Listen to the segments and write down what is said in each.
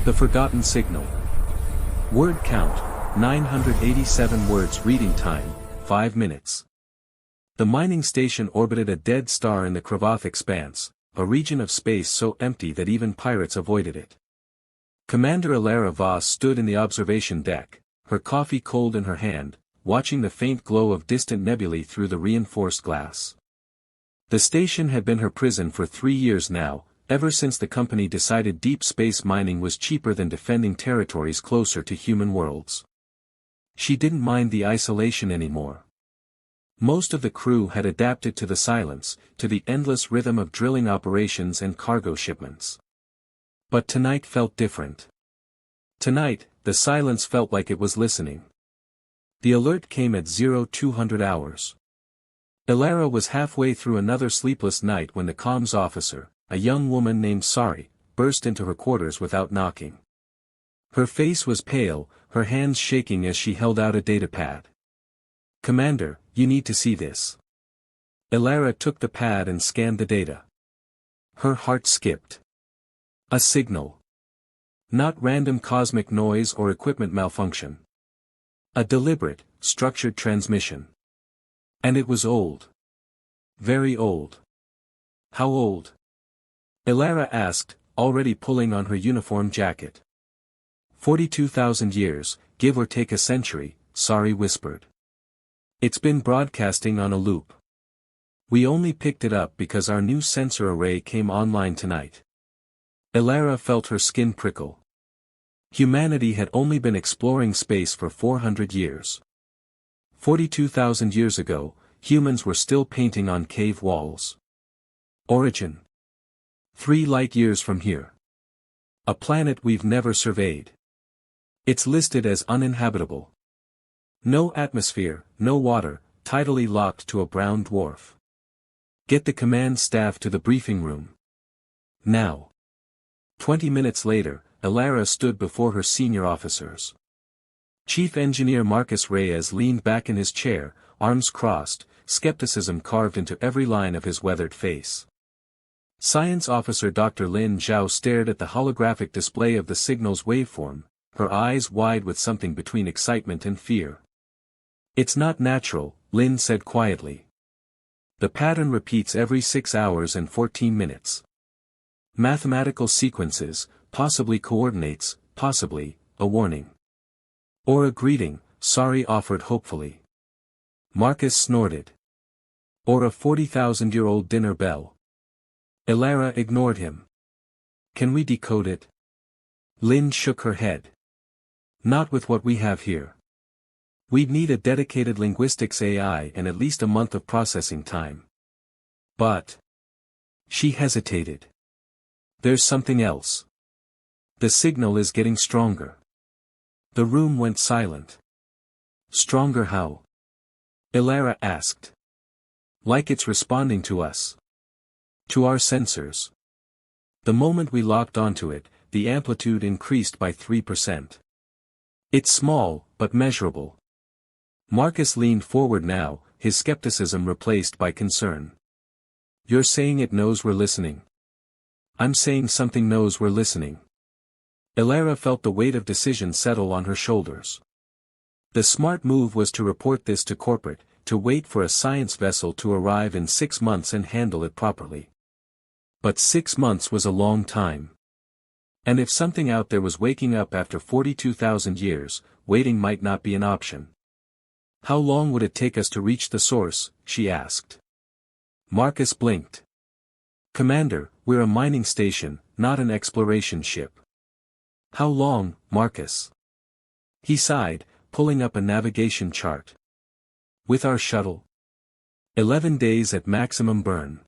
The Forgotten Signal. Word count, 987 words. Reading time, 5 minutes. The mining station orbited a dead star in the Kravath expanse, a region of space so empty that even pirates avoided it. Commander Ilara Voss stood in the observation deck, her coffee cold in her hand, watching the faint glow of distant nebulae through the reinforced glass. The station had been her prison for 3 years now, ever since the company decided deep space mining was cheaper than defending territories closer to human worlds. She didn't mind the isolation anymore. Most of the crew had adapted to the silence, to the endless rhythm of drilling operations and cargo shipments. But tonight felt different. Tonight, the silence felt like it was listening. The alert came at 0200 hours. Ilara was halfway through another sleepless night when the comms officer, a young woman named Sari, burst into her quarters without knocking. Her face was pale, her hands shaking as she held out a datapad. "Commander, you need to see this." Ilara took the pad and scanned the data. Her heart skipped. A signal. Not random cosmic noise or equipment malfunction. A deliberate, structured transmission. And it was old. Very old. How old? Ilara asked, already pulling on her uniform jacket. 42,000 years, give or take a century, Sari whispered. It's been broadcasting on a loop. We only picked it up because our new sensor array came online tonight. Ilara felt her skin prickle. Humanity had only been exploring space for 400 years. 42,000 years ago, humans were still painting on cave walls. Origin. 3 light-years from here. A planet we've never surveyed. It's listed as uninhabitable. No atmosphere, no water, tidally locked to a brown dwarf. Get the command staff to the briefing room. Now. 20 minutes later, Ilara stood before her senior officers. Chief Engineer Marcus Reyes leaned back in his chair, arms crossed, skepticism carved into every line of his weathered face. Science Officer Dr. Lin Zhao stared at the holographic display of the signal's waveform, her eyes wide with something between excitement and fear. "It's not natural," Lin said quietly. "The pattern repeats every 6 hours and 14 minutes. Mathematical sequences, possibly coordinates, possibly, a warning. Or a greeting," Sari offered hopefully. Marcus snorted. "Or a 40,000-year-old dinner bell." Ilara ignored him. "Can we decode it?" Lin shook her head. "Not with what we have here. We'd need a dedicated linguistics AI and at least a month of processing time. But..." She hesitated. "There's something else. The signal is getting stronger." The room went silent. "Stronger how?" Ilara asked. "Like it's responding to us. To our sensors. The moment we locked onto it, the amplitude increased by 3%. It's small, but measurable." Marcus leaned forward now, his skepticism replaced by concern. "You're saying it knows we're listening?" "I'm saying something knows we're listening." Ilara felt the weight of decision settle on her shoulders. The smart move was to report this to corporate, to wait for a science vessel to arrive in 6 months and handle it properly. But 6 months was a long time. And if something out there was waking up after 42,000 years, waiting might not be an option. "How long would it take us to reach the source?" she asked. Marcus blinked. "Commander, we're a mining station, not an exploration ship." "How long, Marcus?" He sighed, pulling up a navigation chart. "With our shuttle? 11 days at maximum burn.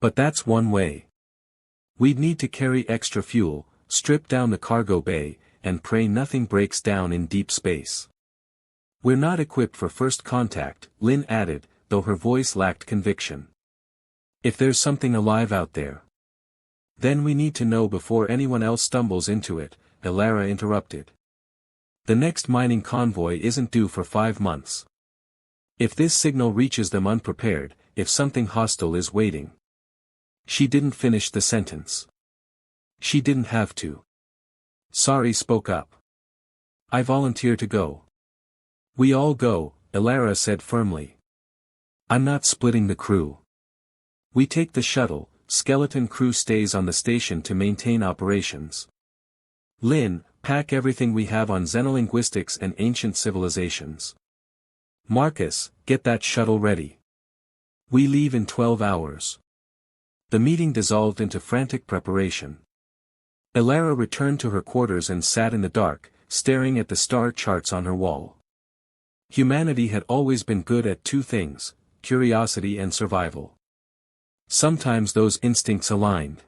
But that's one way. We'd need to carry extra fuel, strip down the cargo bay, and pray nothing breaks down in deep space. We're not equipped for first contact," Lin added, though her voice lacked conviction. "If there's something alive out there. Then we need to know before anyone else stumbles into it," Ilara interrupted. "The next mining convoy isn't due for 5 months. If this signal reaches them unprepared, if something hostile is waiting." She didn't finish the sentence. She didn't have to. Sari spoke up. I volunteer to go. We all go, Elara said firmly. I'm not splitting the crew. We take the shuttle, skeleton crew stays on the station to maintain operations. Lin, pack everything we have on xenolinguistics and ancient civilizations. Marcus, get that shuttle ready. We leave in 12 hours. The meeting dissolved into frantic preparation. Elara returned to her quarters and sat in the dark, staring at the star charts on her wall. Humanity had always been good at two things, curiosity and survival. Sometimes those instincts aligned.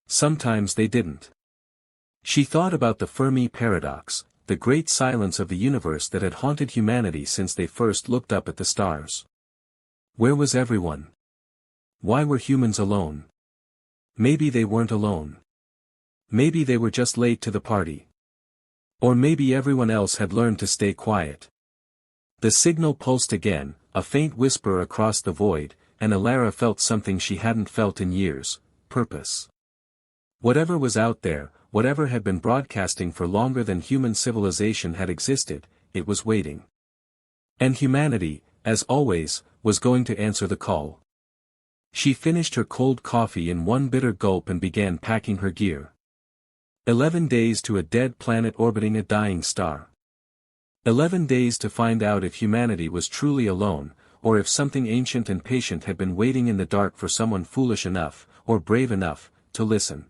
Sometimes they didn't. She thought about the Fermi paradox, the great silence of the universe that had haunted humanity since they first looked up at the stars. Where was everyone? Why were humans alone? Maybe they weren't alone. Maybe they were just late to the party. Or maybe everyone else had learned to stay quiet. The signal pulsed again, a faint whisper across the void, and Elara felt something she hadn't felt in years, purpose. Whatever was out there, whatever had been broadcasting for longer than human civilization had existed, it was waiting. And humanity, as always, was going to answer the call. She finished her cold coffee in one bitter gulp and began packing her gear. 11 days to a dead planet orbiting a dying star. 11 days to find out if humanity was truly alone, or if something ancient and patient had been waiting in the dark for someone foolish enough, or brave enough, to listen.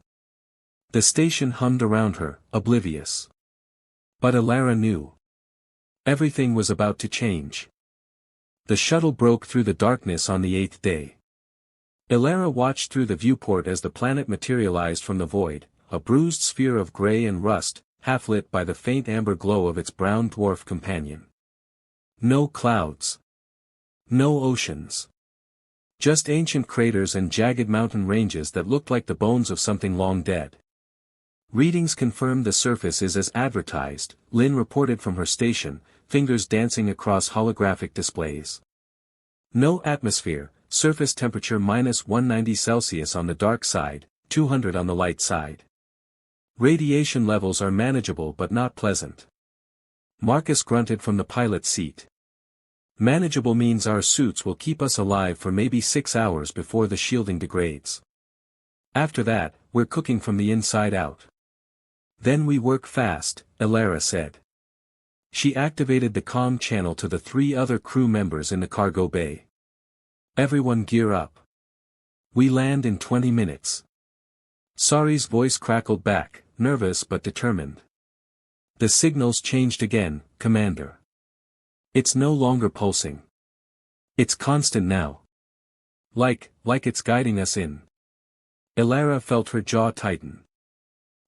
The station hummed around her, oblivious. But Elara knew. Everything was about to change. The shuttle broke through the darkness on the 8th day. Elara watched through the viewport as the planet materialized from the void, a bruised sphere of gray and rust, half-lit by the faint amber glow of its brown dwarf companion. No clouds. No oceans. Just ancient craters and jagged mountain ranges that looked like the bones of something long dead. Readings confirmed the surface is as advertised, Lin reported from her station, fingers dancing across holographic displays. No atmosphere, surface temperature -190°C on the dark side, 200 on the light side. Radiation levels are manageable but not pleasant. Marcus grunted from the pilot's seat. Manageable means our suits will keep us alive for maybe 6 hours before the shielding degrades. After that, we're cooking from the inside out. Then we work fast, Elara said. She activated the comm channel to the 3 other crew members in the cargo bay. Everyone gear up. We land in 20 minutes. Sari's voice crackled back, nervous but determined. The signals changed again, Commander. It's no longer pulsing. It's constant now. Like it's guiding us in. Elara felt her jaw tighten.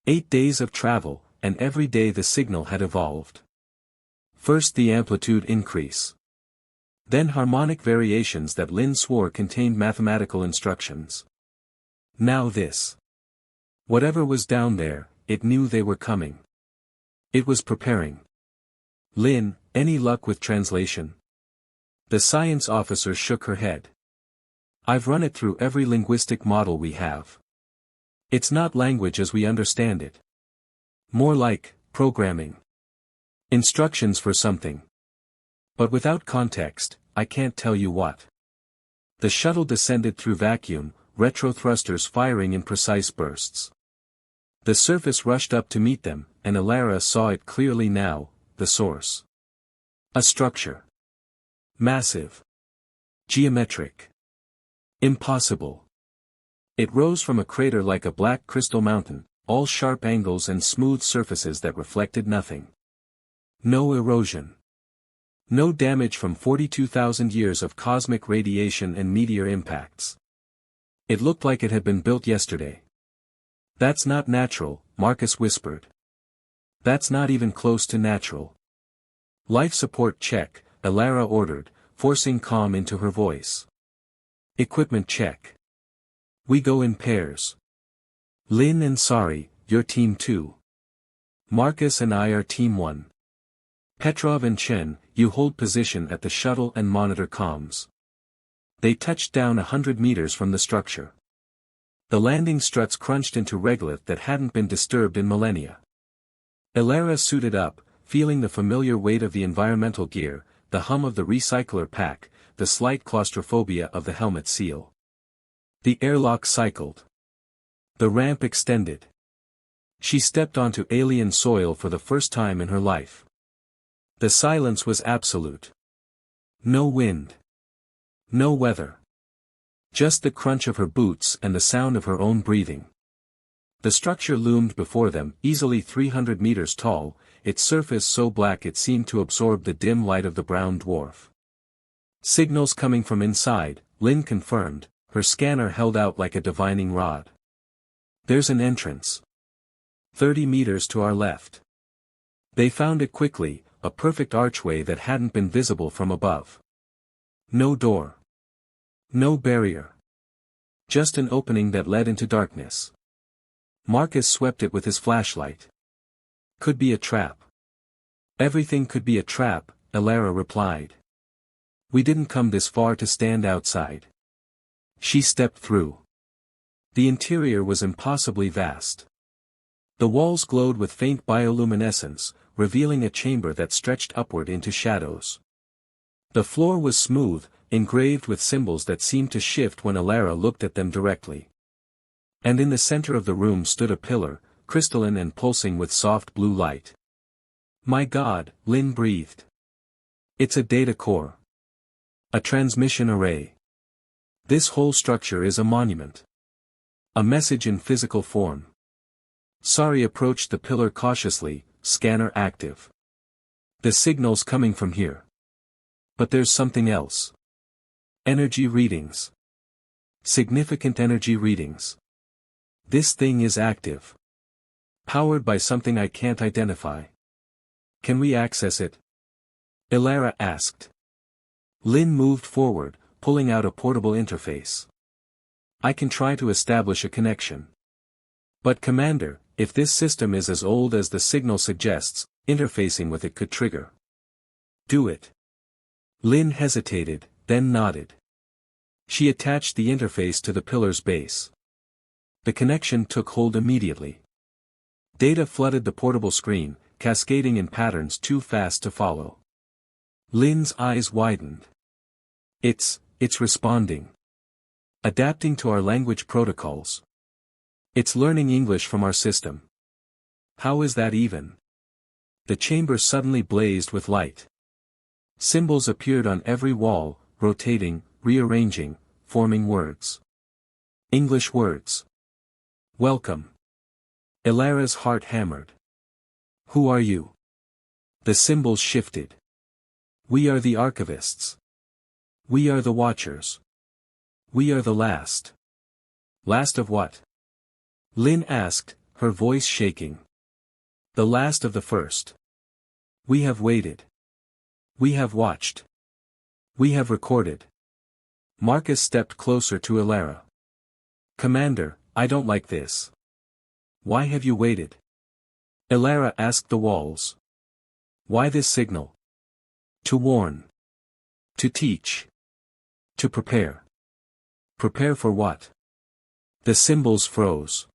8 days of travel, and every day the signal had evolved. First the amplitude increase. Then harmonic variations that Lin swore contained mathematical instructions. Now this. Whatever was down there, it knew they were coming. It was preparing. Lin, any luck with translation? The science officer shook her head. I've run it through every linguistic model we have. It's not language as we understand it. More like, programming. Instructions for something. But without context, I can't tell you what. The shuttle descended through vacuum, retro thrusters firing in precise bursts. The surface rushed up to meet them, and Elara saw it clearly now, the source. A structure. Massive. Geometric. Impossible. It rose from a crater like a black crystal mountain, all sharp angles and smooth surfaces that reflected nothing. No erosion. No damage from 42,000 years of cosmic radiation and meteor impacts. It looked like it had been built yesterday. That's not natural, Marcus whispered. That's not even close to natural. Life support check, Elara ordered, forcing calm into her voice. Equipment check. We go in pairs. Lin and Sari, you're team 2. Marcus and I are team 1. Petrov and Chen, you hold position at the shuttle and monitor comms. They touched down 100 meters from the structure. The landing struts crunched into regolith that hadn't been disturbed in millennia. Elara suited up, feeling the familiar weight of the environmental gear, the hum of the recycler pack, the slight claustrophobia of the helmet seal. The airlock cycled. The ramp extended. She stepped onto alien soil for the first time in her life. The silence was absolute. No wind. No weather. Just the crunch of her boots and the sound of her own breathing. The structure loomed before them, easily 300 meters tall, its surface so black it seemed to absorb the dim light of the brown dwarf. Signals coming from inside, Lynn confirmed, her scanner held out like a divining rod. There's an entrance. 30 meters to our left. They found it quickly, a perfect archway that hadn't been visible from above. No door. No barrier. Just an opening that led into darkness. Marcus swept it with his flashlight. Could be a trap. Everything could be a trap, Elara replied. We didn't come this far to stand outside. She stepped through. The interior was impossibly vast. The walls glowed with faint bioluminescence, revealing a chamber that stretched upward into shadows. The floor was smooth, engraved with symbols that seemed to shift when Elara looked at them directly. And in the center of the room stood a pillar, crystalline and pulsing with soft blue light. My God, Lynn breathed. It's a data core. A transmission array. This whole structure is a monument. A message in physical form. Sari approached the pillar cautiously, scanner active. The signal's coming from here. But there's something else. Energy readings. Significant energy readings. This thing is active. Powered by something I can't identify. Can we access it? Elara asked. Lynn moved forward, pulling out a portable interface. I can try to establish a connection. But Commander, if this system is as old as the signal suggests, interfacing with it could trigger. Do it. Lynn hesitated, then nodded. She attached the interface to the pillar's base. The connection took hold immediately. Data flooded the portable screen, cascading in patterns too fast to follow. Lynn's eyes widened. It's responding. Adapting to our language protocols. It's learning English from our system. How is that even? The chamber suddenly blazed with light. Symbols appeared on every wall, rotating, rearranging, forming words. English words. Welcome. Elara's heart hammered. Who are you? The symbols shifted. We are the archivists. We are the watchers. We are the last. Last of what? Lynn asked, her voice shaking. The last of the first. We have waited. We have watched. We have recorded. Marcus stepped closer to Elara. Commander, I don't like this. Why have you waited? Elara asked the walls. Why this signal? To warn. To teach. To prepare. Prepare for what? The symbols froze.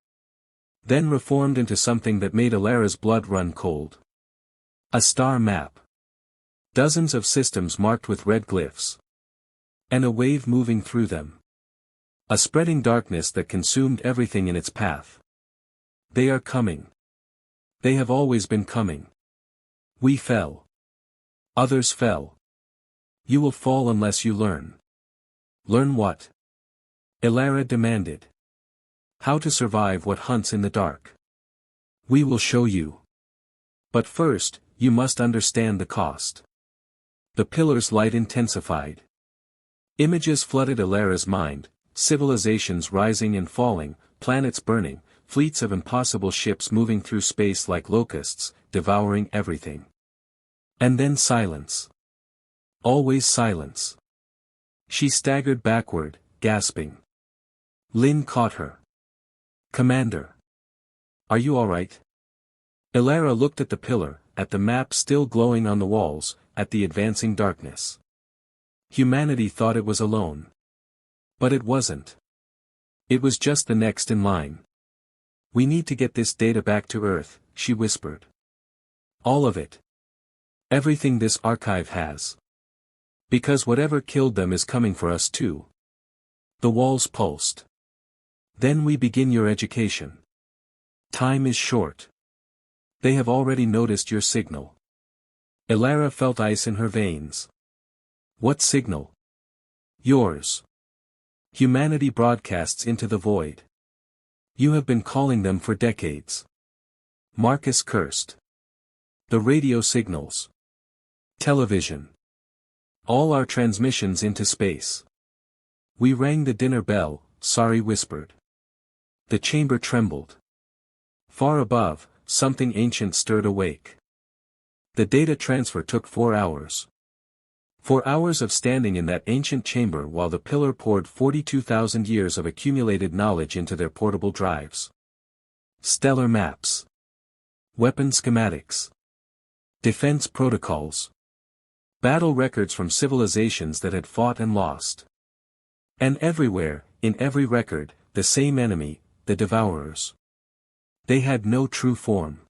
Then reformed into something that made Elara's blood run cold. A star map. Dozens of systems marked with red glyphs. And a wave moving through them. A spreading darkness that consumed everything in its path. They are coming. They have always been coming. We fell. Others fell. You will fall unless you learn. Learn what? Elara demanded. How to survive what hunts in the dark. We will show you. But first, you must understand the cost. The pillar's light intensified. Images flooded Elara's mind, civilizations rising and falling, planets burning, fleets of impossible ships moving through space like locusts, devouring everything. And then silence. Always silence. She staggered backward, gasping. Lynn caught her. Commander. Are you all right? Elara looked at the pillar, at the map still glowing on the walls, at the advancing darkness. Humanity thought it was alone. But it wasn't. It was just the next in line. We need to get this data back to Earth, she whispered. All of it. Everything this archive has. Because whatever killed them is coming for us too. The walls pulsed. Then we begin your education. Time is short. They have already noticed your signal. Elara felt ice in her veins. What signal? Yours. Humanity broadcasts into the void. You have been calling them for decades. Marcus cursed. The radio signals. Television. All our transmissions into space. We rang the dinner bell, Sari whispered. The chamber trembled. Far above, something ancient stirred awake. The data transfer took 4 hours. 4 hours of standing in that ancient chamber while the pillar poured 42,000 years of accumulated knowledge into their portable drives. Stellar maps. Weapon schematics. Defense protocols. Battle records from civilizations that had fought and lost. And everywhere, in every record, the same enemy, the Devourers. They had no true form.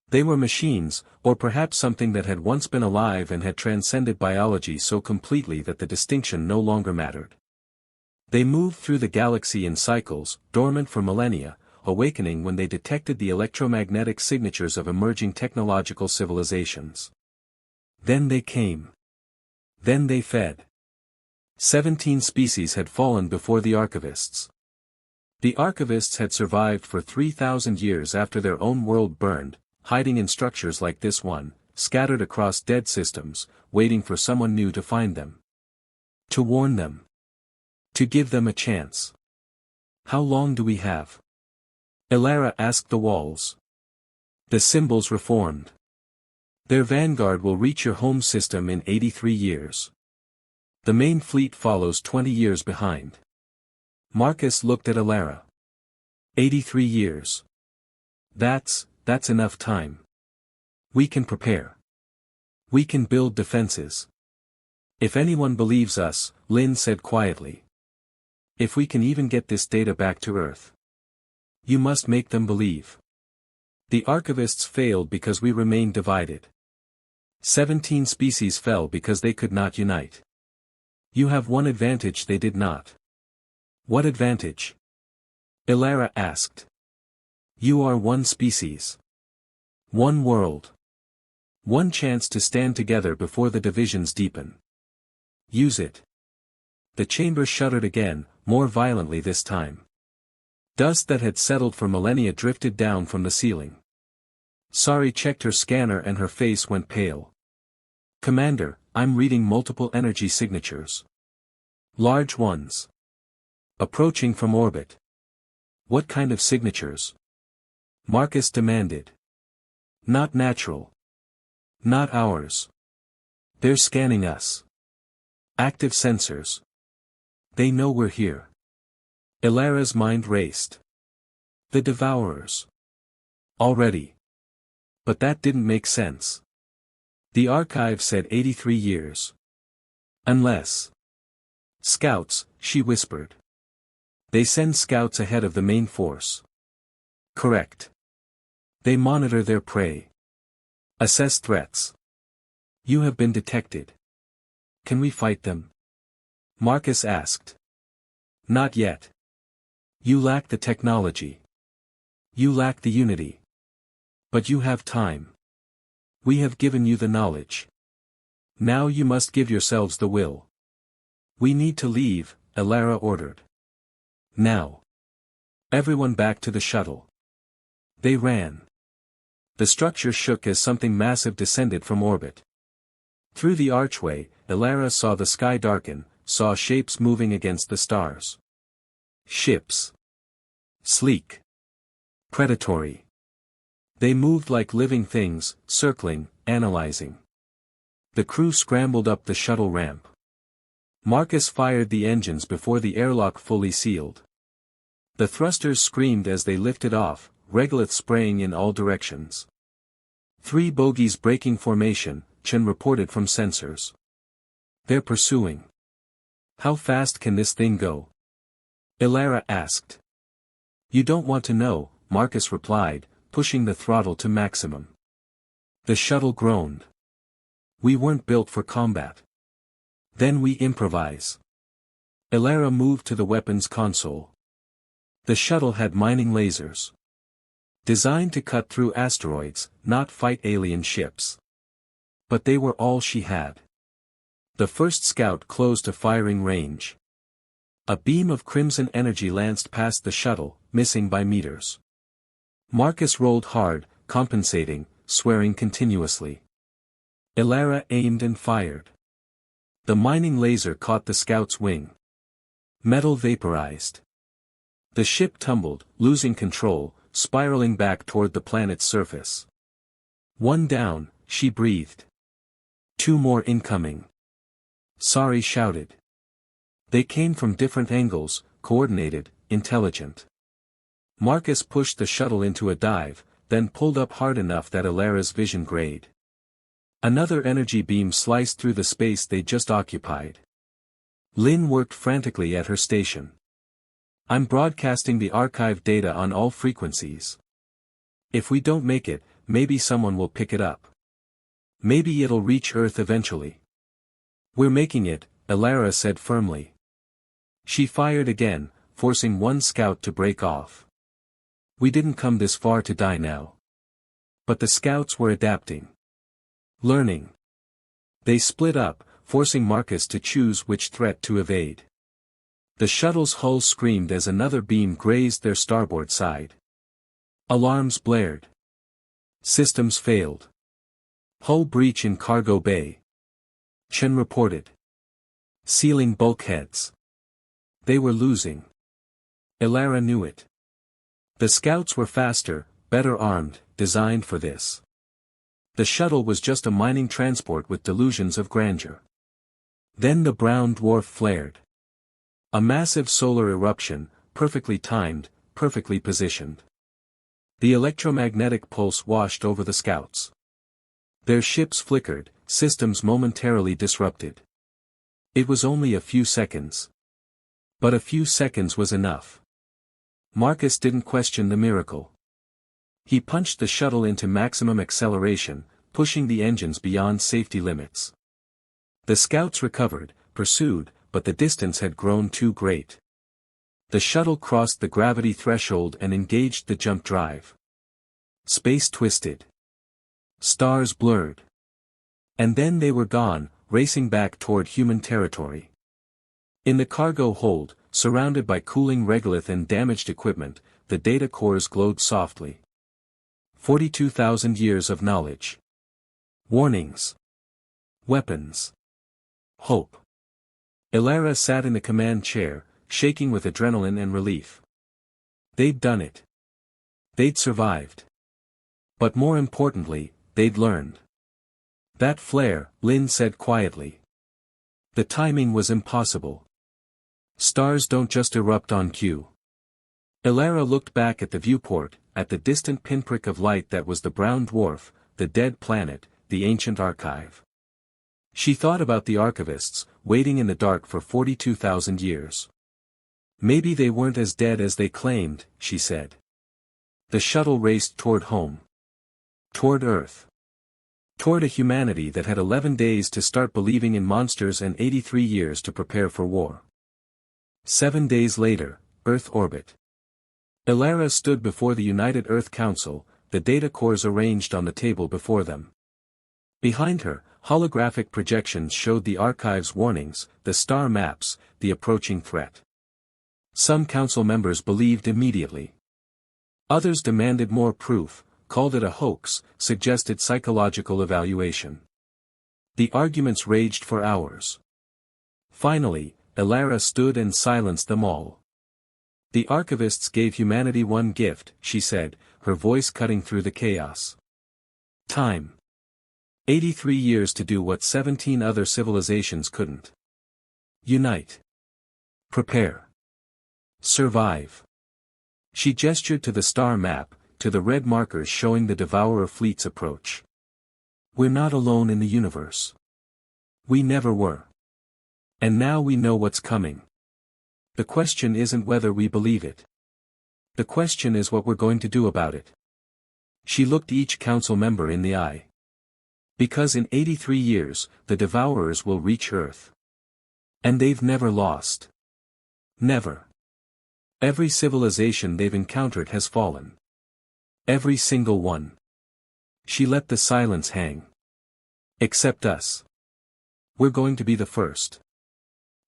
They were machines, or perhaps something that had once been alive and had transcended biology so completely that the distinction no longer mattered. They moved through the galaxy in cycles, dormant for millennia, awakening when they detected the electromagnetic signatures of emerging technological civilizations. Then they came. Then they fed. 17 species had fallen before the archivists. The archivists had survived for 3,000 years after their own world burned, hiding in structures like this one, scattered across dead systems, waiting for someone new to find them. To warn them. To give them a chance. How long do we have? Elara asked the walls. The symbols reformed. Their vanguard will reach your home system in 83 years. The main fleet follows 20 years behind. Marcus looked at Elara. 83 years. That's enough time. We can prepare. We can build defenses. If anyone believes us, Lin said quietly. If we can even get this data back to Earth. You must make them believe. The archivists failed because we remained divided. 17 species fell because they could not unite. You have one advantage they did not. What advantage? Elara asked. You are one species. One world. One chance to stand together before the divisions deepen. Use it. The chamber shuddered again, more violently this time. Dust that had settled for millennia drifted down from the ceiling. Sari checked her scanner and her face went pale. Commander, I'm reading multiple energy signatures. Large ones. Approaching from orbit. What kind of signatures? Marcus demanded. Not natural. Not ours. They're scanning us. Active sensors. They know we're here. Elara's mind raced. The Devourers. Already. But that didn't make sense. The archive said 83 years. Unless. Scouts, she whispered. They send scouts ahead of the main force. Correct. They monitor their prey. Assess threats. You have been detected. Can we fight them? Marcus asked. Not yet. You lack the technology. You lack the unity. But you have time. We have given you the knowledge. Now you must give yourselves the will. We need to leave, Elara ordered. Now. Everyone back to the shuttle. They ran. The structure shook as something massive descended from orbit. Through the archway, Elara saw the sky darken, saw shapes moving against the stars. Ships. Sleek. Predatory. They moved like living things, circling, analyzing. The crew scrambled up the shuttle ramp. Marcus fired the engines before the airlock fully sealed. The thrusters screamed as they lifted off, regolith spraying in all directions. 3 bogies breaking formation, Chen reported from sensors. They're pursuing. How fast can this thing go? Elara asked. You don't want to know, Marcus replied, pushing the throttle to maximum. The shuttle groaned. We weren't built for combat. Then we improvise. Elara moved to the weapons console. The shuttle had mining lasers. Designed to cut through asteroids, not fight alien ships. But they were all she had. The first scout closed to firing range. A beam of crimson energy lanced past the shuttle, missing by meters. Marcus rolled hard, compensating, swearing continuously. Elara aimed and fired. The mining laser caught the scout's wing. Metal vaporized. The ship tumbled, losing control, spiraling back toward the planet's surface. One down, she breathed. Two more incoming. Sari shouted. They came from different angles, coordinated, intelligent. Marcus pushed the shuttle into a dive, then pulled up hard enough that Elara's vision grayed. Another energy beam sliced through the space they just occupied. Lynn worked frantically at her station. I'm broadcasting the archive data on all frequencies. If we don't make it, maybe someone will pick it up. Maybe it'll reach Earth eventually. We're making it, Elara said firmly. She fired again, forcing one scout to break off. We didn't come this far to die now. But the scouts were adapting. Learning. They split up, forcing Marcus to choose which threat to evade. The shuttle's hull screamed as another beam grazed their starboard side. Alarms blared. Systems failed. Hull breach in cargo bay. Chen reported. Sealing bulkheads. They were losing. Elara knew it. The scouts were faster, better armed, designed for this. The shuttle was just a mining transport with delusions of grandeur. Then the brown dwarf flared. A massive solar eruption, perfectly timed, perfectly positioned. The electromagnetic pulse washed over the scouts. Their ships flickered, systems momentarily disrupted. It was only a few seconds. But a few seconds was enough. Marcus didn't question the miracle. He punched the shuttle into maximum acceleration, pushing the engines beyond safety limits. The scouts recovered, pursued, but the distance had grown too great. The shuttle crossed the gravity threshold and engaged the jump drive. Space twisted. Stars blurred. And then they were gone, racing back toward human territory. In the cargo hold, surrounded by cooling regolith and damaged equipment, the data cores glowed softly. 42,000 years of knowledge. Warnings. Weapons. Hope. Elara sat in the command chair, shaking with adrenaline and relief. They'd done it. They'd survived. But more importantly, they'd learned. That flare, Lynn said quietly. The timing was impossible. Stars don't just erupt on cue. Elara looked back at the viewport, at the distant pinprick of light that was the brown dwarf, the dead planet, the ancient archive. She thought about the archivists, waiting in the dark for 42,000 years. Maybe they weren't as dead as they claimed, she said. The shuttle raced toward home. Toward Earth. Toward a humanity that had 11 days to start believing in monsters and 83 years to prepare for war. 7 days later, Earth orbit. Elara stood before the United Earth Council, the data cores arranged on the table before them. Behind her, holographic projections showed the archive's warnings, the star maps, the approaching threat. Some council members believed immediately. Others demanded more proof, called it a hoax, suggested psychological evaluation. The arguments raged for hours. Finally, Elara stood and silenced them all. The archivists gave humanity one gift, she said, her voice cutting through the chaos. Time. 83 years to do what 17 other civilizations couldn't. Unite. Prepare. Survive. She gestured to the star map, to the red markers showing the Devourer fleet's approach. We're not alone in the universe. We never were. And now we know what's coming. The question isn't whether we believe it. The question is what we're going to do about it. She looked each council member in the eye. Because in 83 years, the Devourers will reach Earth. And they've never lost. Never. Every civilization they've encountered has fallen. Every single one. She let the silence hang. Except us. We're going to be the first.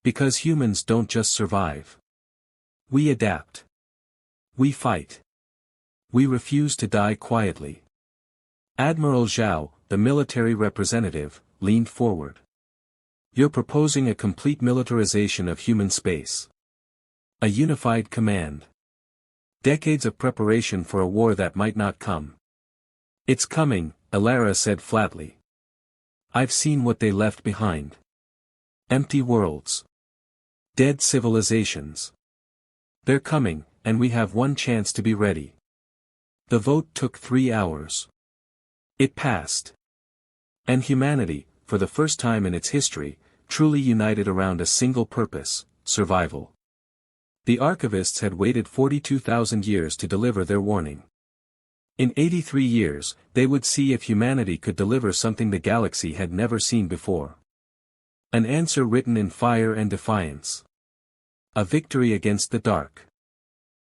Because humans don't just survive. We adapt. We fight. We refuse to die quietly. Admiral Zhao, the military representative, leaned forward. You're proposing a complete militarization of human space. A unified command. Decades of preparation for a war that might not come. It's coming, Elara said flatly. I've seen what they left behind. Empty worlds. Dead civilizations. They're coming, and we have one chance to be ready. The vote took 3 hours. It passed. And humanity, for the first time in its history, truly united around a single purpose, survival. The archivists had waited 42,000 years to deliver their warning. In 83 years, they would see if humanity could deliver something the galaxy had never seen before. An answer written in fire and defiance. A victory against the dark.